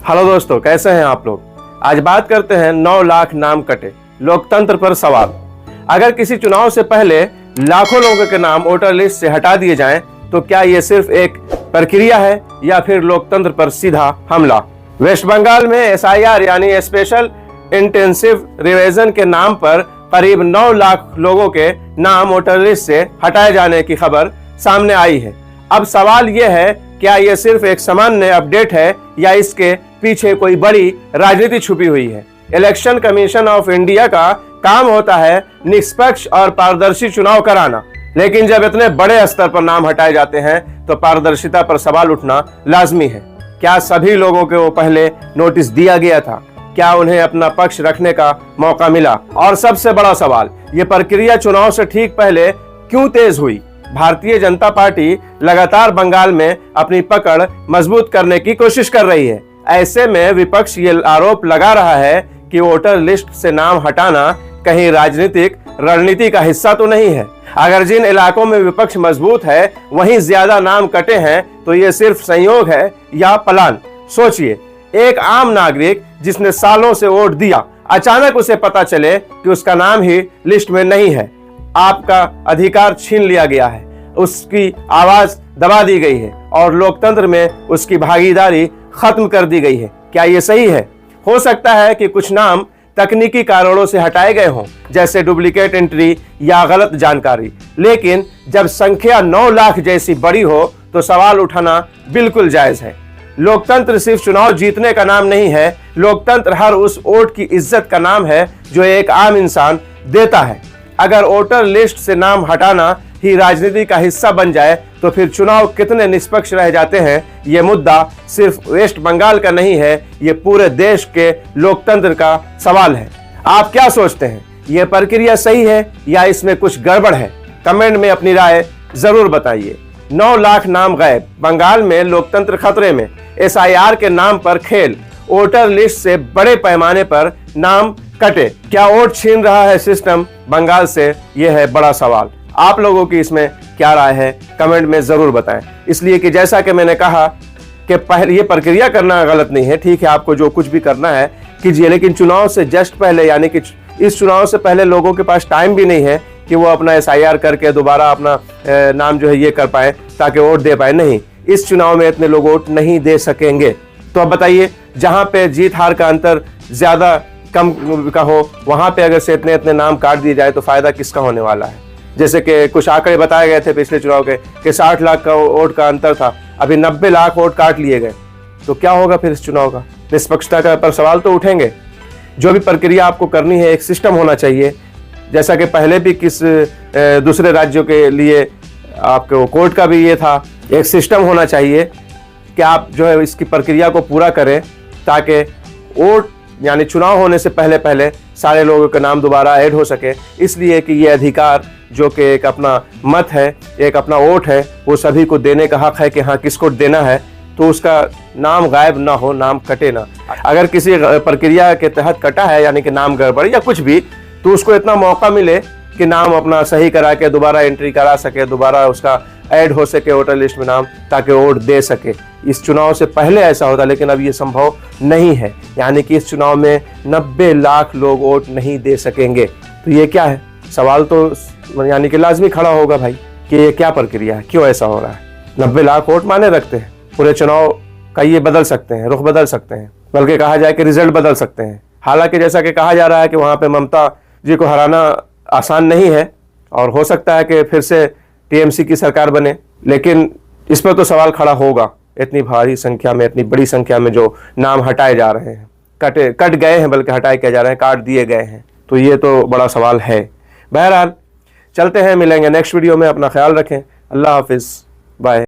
Hello दोस्तों, कैसे हैं आप लोग। आज बात करते हैं 9 लाख नाम कटे लोकतंत्र पर सवाल। अगर किसी चुनाव से पहले लाखों लोगों के नाम वोटर लिस्ट से हटा दिए जाएं, तो क्या ये सिर्फ एक प्रक्रिया है या फिर लोकतंत्र पर सीधा हमला। वेस्ट बंगाल में एसआईआर यानी स्पेशल इंटेंसिव रिवीजन के नाम पर करीब 9 लाख लोगों के नाम वोटर लिस्ट से हटाए जाने की खबर सामने आई है। अब सवाल यह है, क्या यह सिर्फ एक सामान्य अपडेट है या इसके पीछे कोई बड़ी राजनीति छुपी हुई है। इलेक्शन कमीशन ऑफ इंडिया का काम होता है निष्पक्ष और पारदर्शी चुनाव कराना, लेकिन जब इतने बड़े स्तर पर नाम हटाए जाते हैं तो पारदर्शिता पर सवाल उठना लाजमी है। क्या सभी लोगों को पहले नोटिस दिया गया था? क्या उन्हें अपना पक्ष रखने का मौका मिला? और सबसे बड़ा सवाल, ये प्रक्रिया चुनाव से ठीक पहले क्यों तेज हुई? भारतीय जनता पार्टी लगातार बंगाल में अपनी पकड़ मजबूत करने की कोशिश कर रही है। ऐसे में विपक्ष ये आरोप लगा रहा है कि वोटर लिस्ट से नाम हटाना कहीं राजनीतिक रणनीति का हिस्सा तो नहीं है। अगर जिन इलाकों में विपक्ष मजबूत है वहीं ज्यादा नाम कटे हैं, तो ये सिर्फ संयोग है या प्लान। सोचिए, एक आम नागरिक जिसने सालों से वोट दिया, अचानक उसे पता चले कि उसका नाम ही लिस्ट में नहीं है। आपका अधिकार छीन लिया गया है, उसकी आवाज दबा दी गई है और लोकतंत्र में उसकी भागीदारी खत्म कर दी गई है। क्या ये सही है? हो सकता है कि कुछ नाम तकनीकी कारणों से हटाए गए हों, जैसे डुप्लीकेट एंट्री या गलत जानकारी, लेकिन जब संख्या 9 लाख जैसी बड़ी हो तो सवाल उठाना बिल्कुल जायज है। लोकतंत्र सिर्फ चुनाव जीतने का नाम नहीं है, लोकतंत्र हर उस वोट की इज्जत का नाम है जो एक आम इंसान देता है। अगर वोटर लिस्ट से नाम हटाना ही राजनीति का हिस्सा बन जाए तो फिर चुनाव कितने निष्पक्ष रह जाते हैं। ये मुद्दा सिर्फ वेस्ट बंगाल का नहीं है, ये पूरे देश के लोकतंत्र का सवाल है। आप क्या सोचते हैं, ये प्रक्रिया सही है या इसमें कुछ गड़बड़ है? कमेंट में अपनी राय जरूर बताइए। 9 लाख नाम गायब, बंगाल में लोकतंत्र खतरे में, एसआईआर के नाम पर खेल, वोटर लिस्ट से बड़े पैमाने पर नाम कटे, क्या वोट छीन रहा है सिस्टम बंगाल से? यह है बड़ा सवाल। आप लोगों की इसमें क्या राय है, कमेंट में जरूर बताएं। इसलिए कि जैसा कि मैंने कहा कि पहले ये प्रक्रिया करना गलत नहीं है, ठीक है, आपको जो कुछ भी करना है कीजिए, लेकिन चुनाव से जस्ट पहले, यानी कि इस चुनाव से पहले लोगों के पास टाइम भी नहीं है कि वो अपना एसआईआर करके दोबारा अपना नाम जो है ये कर पाए ताकि वोट दे पाए। नहीं, इस चुनाव में इतने लोग वोट नहीं दे सकेंगे। तो अब बताइए, जहां पे जीत हार का अंतर ज्यादा कम का हो, वहां पे अगर से इतने नाम काट दिए जाए तो फायदा किसका होने वाला है। जैसे कि कुछ आंकड़े बताए गए थे पिछले चुनाव के कि 60 लाख का वोट का अंतर था, अभी 90 लाख वोट काट लिए गए, तो क्या होगा फिर इस चुनाव का? निष्पक्षता का पर सवाल तो उठेंगे। जो भी प्रक्रिया आपको करनी है, एक सिस्टम होना चाहिए, जैसा कि पहले भी किस दूसरे राज्यों के लिए आपको कोर्ट का भी ये था। एक सिस्टम होना चाहिए कि आप जो है इसकी प्रक्रिया को पूरा करें ताकि वोट यानी चुनाव होने से पहले पहले सारे लोगों के नाम दोबारा ऐड हो सके। इसलिए कि ये अधिकार जो कि एक अपना मत है, एक अपना वोट है, वो सभी को देने का हक है कि हाँ किसको देना है, तो उसका नाम गायब ना हो, नाम कटे ना। अगर किसी प्रक्रिया के तहत कटा है यानी कि नाम गड़बड़ या कुछ भी, तो उसको इतना मौका मिले कि नाम अपना सही करा के दोबारा एंट्री करा सके, दोबारा उसका ऐड हो सके वोटर लिस्ट में नाम, ताकि वोट दे सके। इस चुनाव से पहले ऐसा होता, लेकिन अब ये संभव नहीं है, यानी कि इस चुनाव में 90 लाख लोग वोट नहीं दे सकेंगे। तो ये क्या है? सवाल तो यानी कि लाजमी खड़ा होगा भाई कि ये क्या प्रक्रिया है, क्यों ऐसा हो रहा है। 90 लाख वोट माने रखते हैं, पूरे चुनाव का ये बदल सकते हैं, रुख बदल सकते हैं, बल्कि कहा जाए कि रिजल्ट बदल सकते हैं। हालांकि जैसा कि कहा जा रहा है कि वहां पे ममता जी को हराना आसान नहीं है और हो सकता है कि फिर से टीएमसी की सरकार बने, लेकिन इस पर तो सवाल खड़ा होगा। इतनी भारी संख्या में, इतनी बड़ी संख्या में जो नाम हटाए जा रहे हैं, कट गए हैं, बल्कि हटाए क्या जा रहे हैं, काट दिए गए हैं, तो ये तो बड़ा सवाल है। बहरहाल चलते हैं, मिलेंगे नेक्स्ट वीडियो में। अपना ख्याल रखें। अल्लाह हाफिज़, बाय।